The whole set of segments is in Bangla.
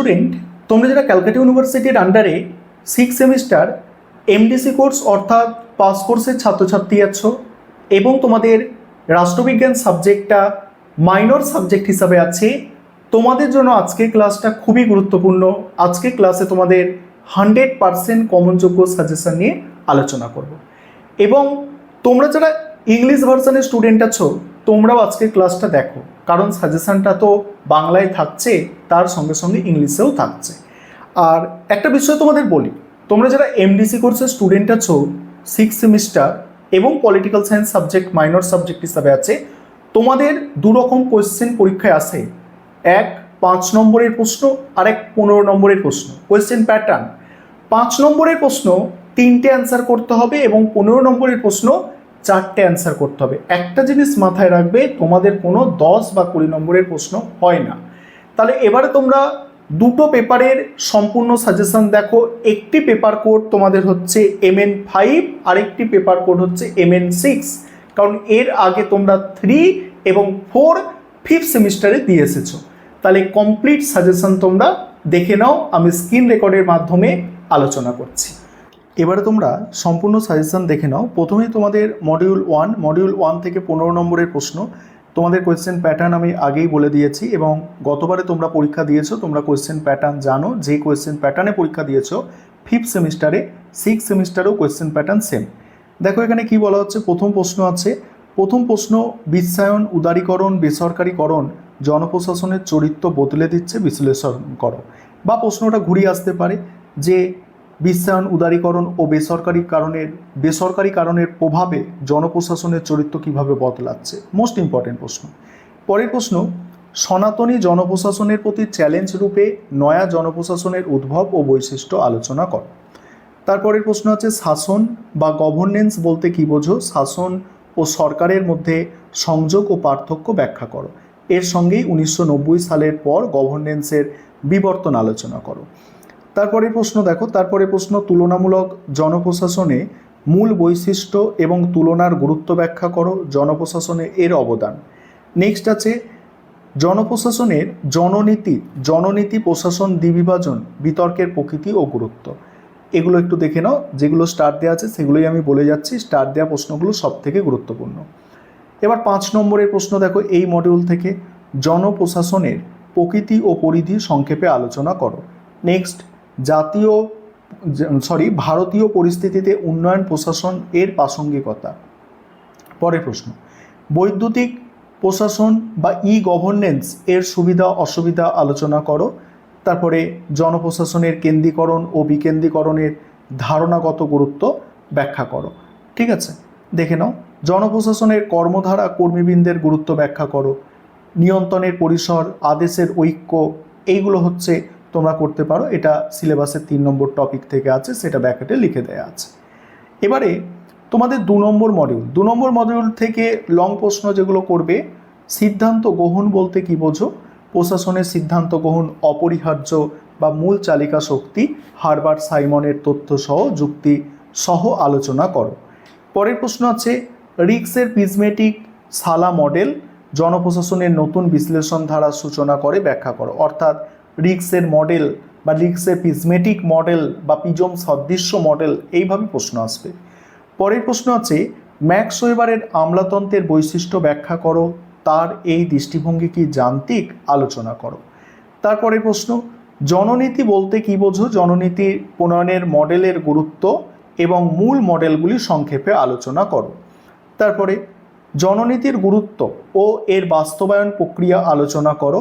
স্টুডেন্ট, তোমরা যারা ক্যালকাটা ইউনিভার্সিটির আন্ডারে 6 সেমিস্টার এমডিসি কোর্স অর্থাৎ পাস কোর্সের ছাত্রছাত্রী আছো এবং তোমাদের রাষ্ট্রবিজ্ঞান সাবজেক্টটা মাইনর সাবজেক্ট হিসাবে আছে, তোমাদের জন্য আজকের ক্লাসটা খুবই গুরুত্বপূর্ণ। আজকের ক্লাসে তোমাদের 100% কমনযোগ্য সাজেশন নিয়ে আলোচনা করব এবং তোমরা যারা ইংলিশ ভার্সনের স্টুডেন্ট আছো তোমরাও আজকের ক্লাসটা দেখো, কারণ সাজেশনটা তো বাংলায় থাকছে, তার সঙ্গে সঙ্গে ইংলিশেও থাকছে। আর একটা বিষয় তোমাদের বলি, তোমরা যারা এমডিসি কোর্সের স্টুডেন্ট আছো 6 সেমিস্টার এবং political science subject minor subject হিসাবে আছে, তোমাদের দুরকম কোয়েশ্চেন পরীক্ষায় আসে, এক 5 নম্বরের প্রশ্ন আর এক 15 নম্বরের প্রশ্ন। কোয়েশ্চেন প্যাটার্ন: 5 নম্বরের প্রশ্ন 3টে অ্যান্সার করতে হবে এবং 15 নম্বরের প্রশ্ন 4টে অ্যান্সার করতে হবে। একটা জিনিস মাথায় রাখবে, তোমাদের কোনো 10 বা 20 নম্বরের প্রশ্ন হয় না। তাহলে এবারে তোমরা দুটো পেপারের সম্পূর্ণ সাজেশন দেখো। একটি পেপার কোড তোমাদের হচ্ছে MN5, আরেকটি পেপার কোড হচ্ছে MN6, কারণ এর আগে তোমরা 3 এবং 4 5th সেমিস্টারে দিয়ে এসেছো। তাহলে কমপ্লিট সাজেশন তোমরা দেখে নাও, আমি স্ক্রিন রেকর্ডের মাধ্যমে আলোচনা করছি। এবারে তোমরা সম্পূর্ণ সাজেশন দেখে নাও। প্রথমেই তোমাদের মডিউল 1 থেকে 15 নম্বরের প্রশ্ন। তোমাদের কোয়েশ্চেন প্যাটার্ন আমি আগেই বলে দিয়েছি এবং গতবারে তোমরা পরীক্ষা দিয়েছো, তোমরা কোয়েশ্চেন প্যাটার্ন জানো। যে কোয়েশ্চেন প্যাটার্নে পরীক্ষা দিয়েছো 5th সেমিস্টারে 6 সেমিস্টারেও কোয়েশ্চেন প্যাটার্ন সেম। দেখো এখানে কি বলা হচ্ছে, প্রথম প্রশ্ন আছে। প্রথম প্রশ্ন: বিশ্বায়ন, উদারীকরণ, বেসরকারীকরণ জনপ্রশাসনের চরিত্র বদলে দিচ্ছে, বিশ্লেষণ করো। বা প্রশ্নটা ঘুরিয়ে আসতে পারে যে বিশ্বায়ন, উদারীকরণ ও বেসরকারীকরণের প্রভাবে জনপ্রশাসনের চরিত্র কিভাবে বদলাচ্ছে। মোস্ট ইম্পর্টেন্ট প্রশ্ন। পরের প্রশ্ন: সনাতনী জনপ্রশাসনের প্রতি চ্যালেঞ্জ রূপে নয়া জনপ্রশাসনের উদ্ভব ও বৈশিষ্ট্য আলোচনা করো। তারপরের প্রশ্ন আছে শাসন বা গভর্নেন্স বলতে কী বোঝো, শাসন ও সরকারের মধ্যে সংযোগ ও পার্থক্য ব্যাখ্যা করো। এর সঙ্গেই 1990 সালের পর গভর্নেন্সের বিবর্তন আলোচনা করো। তারপরে প্রশ্ন দেখো, তারপরে প্রশ্ন: তুলনামূলক জনপ্রশাসনে মূল বৈশিষ্ট্য এবং তুলনার গুরুত্ব ব্যাখ্যা করো, জনপ্রশাসনে এর অবদান। নেক্সট আছে জনপ্রশাসনের জননীতি প্রশাসন দ্বিবিভাজন বিতর্কের প্রকৃতি ও গুরুত্ব। এগুলো একটু দেখে নাও, যেগুলো স্টার দেওয়া আছে সেগুলোই আমি বলে যাচ্ছি। স্টার দেওয়া প্রশ্নগুলো সব থেকে গুরুত্বপূর্ণ। এবার 5 নম্বরের প্রশ্ন দেখো, এই মডিউল থেকে জনপ্রশাসনের প্রকৃতি ও পরিধি সংক্ষেপে আলোচনা করো। নেক্সট ভারতীয় পরিস্থিতিতে উন্নয়ন প্রশাসন এর প্রাসঙ্গিকতা। পরের প্রশ্ন: বৈদ্যুতিক প্রশাসন বা গভর্নেন্স এর সুবিধা অসুবিধা আলোচনা করো। তারপরে জনপ্রশাসনের কেন্দ্রীকরণ ও বিকেন্দ্রীকরণের ধারণাগত গুরুত্ব ব্যাখ্যা করো। ঠিক আছে, দেখে নাও। জনপ্রশাসনের কর্মধারা কর্মীবৃন্দের গুরুত্ব ব্যাখ্যা করো। নিয়ন্ত্রণের পরিসর, আদেশের ঐক্য, এইগুলো হচ্ছে তোমরা করতে পারো। এটা সিলেবাসের 3 নম্বর টপিক থেকে আছে, সেটা ব্যাকেটে লিখে দেওয়া আছে। এবারে তোমাদের 2 নম্বর মডিউল থেকে লং প্রশ্ন যেগুলো করবে, সিদ্ধান্ত গ্রহণ বলতে কি বোঝো, প্রশাসনের সিদ্ধান্ত গ্রহণ অপরিহার্য বা মূল চালিকা শক্তি, হারবার্ট সাইমনের তথ্য সহ যুক্তি সহ আলোচনা করো। পরের প্রশ্ন আছে রিক্সের প্রিজমেটিক সালা মডেল জনপ্রশাসনের নতুন বিশ্লেষণ ধারা সূচনা করে ব্যাখ্যা করো। অর্থাৎ রিক্সের মডেল বা রিক্সের প্রিজমেটিক মডেল বা পিজম সদৃশ্য মডেল, এইভাবে প্রশ্ন আসবে। পরের প্রশ্ন আছে ম্যাক্স ওয়েবারের আমলাতন্ত্রের বৈশিষ্ট্য ব্যাখ্যা করো, তার এই দৃষ্টিভঙ্গি কি যান্ত্রিক, আলোচনা করো। তারপরের প্রশ্ন জননীতি বলতে কি বোঝো, জননীতি প্রণয়নের মডেলের গুরুত্ব এবং মূল মডেলগুলি সংক্ষেপে আলোচনা করো। তারপরে জননীতির গুরুত্ব ও এর বাস্তবায়ন প্রক্রিয়া আলোচনা করো।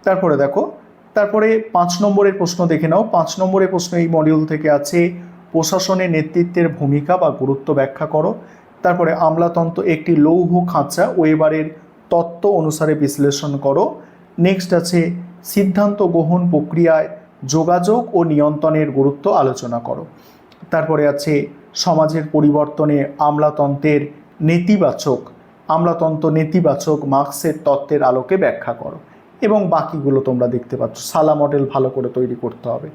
তারপরে দেখো, তারপরে 5 নম্বরের প্রশ্ন দেখে নাও। 5 নম্বরের প্রশ্ন এই মডিউল থেকে আছে প্রশাসনের নেতৃত্বের ভূমিকা বা গুরুত্ব ব্যাখ্যা করো। তারপরে আমলাতন্ত্র একটি লৌহ খাঁচা, ওয়েবারের তত্ত্ব অনুসারে বিশ্লেষণ করো। নেক্সট আছে সিদ্ধান্ত গ্রহণ প্রক্রিয়ায় যোগাযোগ ও নিয়ন্ত্রণের গুরুত্ব আলোচনা করো। তারপরে আছে সমাজের পরিবর্তনে আমলাতন্ত্র নেতিবাচক মার্ক্সের তত্ত্বের আলোকে ব্যাখ্যা করো। এবং বাকিগুলো তোমরা দেখতে পাচ্ছ। সালা মডেল ভালো করে তৈরি করতে হবে।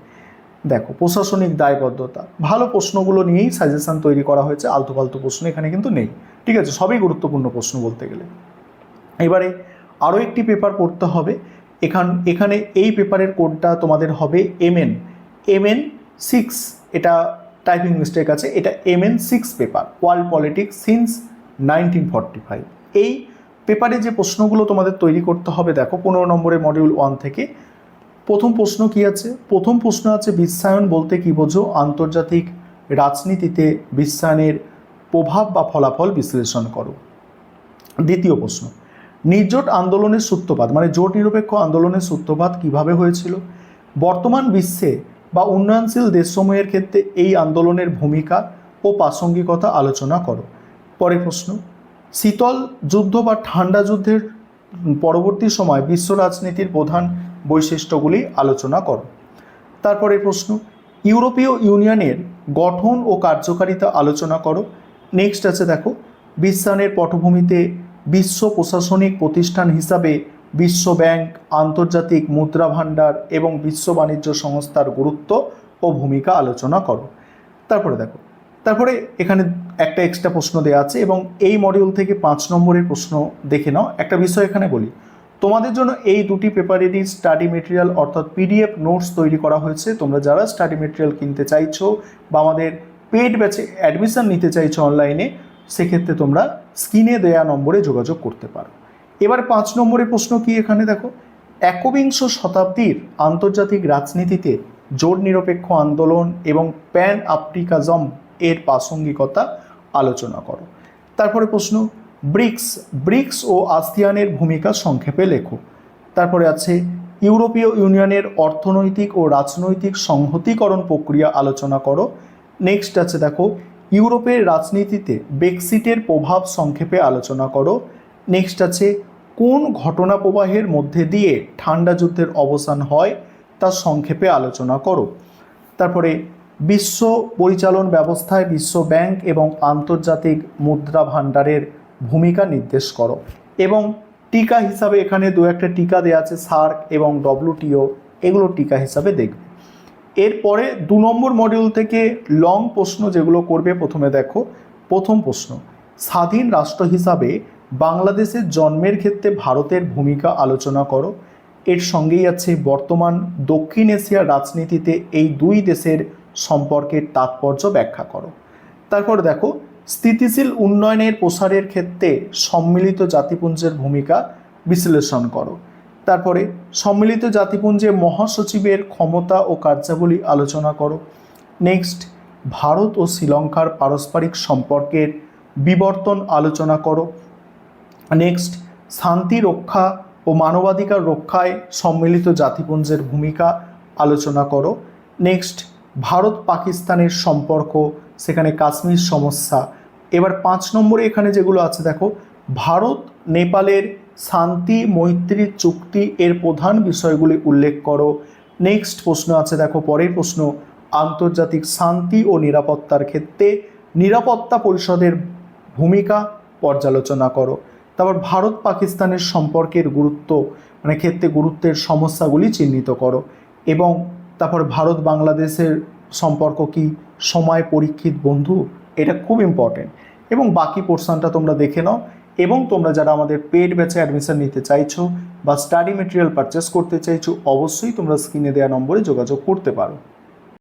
দেখো প্রশাসনিক দায়বদ্ধতা, ভালো প্রশ্নগুলো নিয়েই সাজেশন তৈরি করা হয়েছে, আলতু ফালতু প্রশ্ন এখানে কিন্তু নেই। ঠিক আছে, সবই গুরুত্বপূর্ণ প্রশ্ন বলতে গেলে। এবারে আরও একটি পেপার পড়তে হবে, এখানে এই পেপারের কোডটা তোমাদের হবে MN6, এটা টাইপিং মিস্টেক আছে, এটা MN6 paper, world politics since 1945। এই পেপারে যে প্রশ্নগুলো তোমাদের তৈরি করতে হবে দেখো 15 নম্বরের মডিউল 1 থেকে। প্রথম প্রশ্ন কি আছে? প্রথম প্রশ্ন আছে বিশ্বায়ন বলতে কি বোঝো, আন্তর্জাতিক রাজনীতিতে বিশ্বায়নের প্রভাব বা ফলাফল বিশ্লেষণ করো। দ্বিতীয় প্রশ্ন, নির্জোট আন্দোলনের সূত্রপাত মানে জোট নিরপেক্ষ আন্দোলনের সূত্রপাত কিভাবে হয়েছিল? বর্তমান বিশ্বে বা উন্নয়নশীল দেশসমূহের ক্ষেত্রে এই আন্দোলনের ভূমিকা ও প্রাসঙ্গিকতা আলোচনা করো। পরের প্রশ্ন, শীতল যুদ্ধ বা ঠান্ডা যুদ্ধের পরবর্তী সময় বিশ্ব রাজনীতির প্রধান বৈশিষ্ট্যগুলি আলোচনা করো। তারপরে প্রশ্ন, ইউরোপীয় ইউনিয়নের গঠন ও কার্যকারিতা আলোচনা করো। নেক্সট আছে দেখো, বিশ্বায়নের পটভূমিতে বিশ্ব প্রশাসনিক প্রতিষ্ঠান হিসাবে বিশ্ব ব্যাংক, আন্তর্জাতিক মুদ্রা ভাণ্ডার এবং বিশ্ব বাণিজ্য সংস্থার গুরুত্ব ও ভূমিকা আলোচনা করো। তারপরে এখানে একটা এক্সট্রা প্রশ্ন দেওয়া আছে এবং এই মডিউল থেকে 5 নম্বরের প্রশ্ন দেখে নাও। একটা বিষয় এখানে বলি, তোমাদের জন্য এই দুটি পেপারেরই স্টাডি মেটেরিয়াল অর্থাৎ PDF নোটস তৈরি করা হয়েছে। তোমরা যারা স্টাডি মেটেরিয়াল কিনতে চাইছো বা আমাদের পেড ব্যাচে অ্যাডমিশন নিতে চাইছো অনলাইনে, সেক্ষেত্রে তোমরা স্ক্রিনে দেওয়া নম্বরে যোগাযোগ করতে পারো। এবার 5 নম্বরের প্রশ্ন কি এখানে দেখো, একবিংশ শতাব্দীর আন্তর্জাতিক রাজনীতিতে জোট নিরপেক্ষ আন্দোলন এবং প্যান আফ্রিকাজম এর প্রাসঙ্গিকতা আলোচনা করো। তারপরে প্রশ্ন, ব্রিক্স ও আসিয়ানের ভূমিকা সংক্ষেপে লেখো। তারপরে আছে ইউরোপীয় ইউনিয়নের অর্থনৈতিক ও রাজনৈতিক সংহতিকরণ প্রক্রিয়া আলোচনা করো। নেক্সট আছে দেখো, ইউরোপের রাজনীতিতে ব্রেক্সিটের প্রভাব সংক্ষেপে আলোচনা করো। নেক্সট আছে, কোন ঘটনা প্রবাহের মধ্যে দিয়ে ঠান্ডা যুদ্ধের অবসান হয় তা সংক্ষেপে আলোচনা করো। তারপরে বিশ্ব পরিচালন ব্যবস্থায় বিশ্ব ব্যাংক এবং আন্তর্জাতিক মুদ্রা ভাণ্ডারের ভূমিকা নির্দেশ করো। এবং টিকা হিসাবে এখানে 2-1টা টিকা দেওয়া আছে, সার্ক এবং WTO, এগুলো টিকা হিসাবে দেখবে। এরপরে 2 নম্বর মডিউল থেকে লং প্রশ্ন যেগুলো করবে, প্রথমে দেখো প্রথম প্রশ্ন, স্বাধীন রাষ্ট্র হিসাবে বাংলাদেশের জন্মের ক্ষেত্রে ভারতের ভূমিকা আলোচনা করো। এর সঙ্গেই আছে বর্তমান দক্ষিণ এশিয়ার রাজনীতিতে এই দুই দেশের সম্পর্কের তাৎপর্য ব্যাখ্যা করো। তারপর দেখো, স্থিতিশীল উন্নয়নের প্রসারের ক্ষেত্রে সম্মিলিত জাতিপুঞ্জের ভূমিকা বিশ্লেষণ করো। তারপরে সম্মিলিত জাতিপুঞ্জে মহাসচিবের ক্ষমতা ও কার্যাবলী আলোচনা করো। নেক্সট, ভারত ও শ্রীলঙ্কার পারস্পরিক সম্পর্কের বিবর্তন আলোচনা করো। নেক্সট, শান্তি রক্ষা ও মানবাধিকার রক্ষায় সম্মিলিত জাতিপুঞ্জের ভূমিকা আলোচনা করো। নেক্সট, ভারত পাকিস্তানের সম্পর্ক, সেখানে কাশ্মীর সমস্যা। এবার 5 নম্বরে এখানে যেগুলো আছে দেখো, ভারত নেপালের শান্তি মৈত্রী চুক্তি এর প্রধান বিষয়গুলি উল্লেখ করো। নেক্সট প্রশ্ন আছে দেখো, পরের প্রশ্ন, আন্তর্জাতিক শান্তি ও নিরাপত্তার ক্ষেত্রে নিরাপত্তা পরিষদের ভূমিকা পর্যালোচনা করো। তারপর ভারত পাকিস্তানের সম্পর্কের গুরুত্ব মানে ক্ষেত্রে গুরুত্বের সমস্যাগুলি চিহ্নিত করো। এবং তারপর ভারত বাংলাদেশের সম্পর্ক কি সময় পরীক্ষিত বন্ধু, এটা খুব ইম্পর্টেন্ট। এবং বাকি পোর্শনটা তোমরা দেখে নাও। এবং তোমরা যারা আমাদের পেড ব্যাচে অ্যাডমিশন নিতে চাইছো বা স্টাডি মেটেরিয়াল পারচেস করতে চাইছো, অবশ্যই তোমরা স্ক্রিনে দেওয়া নম্বরে যোগাযোগ করতে পারো।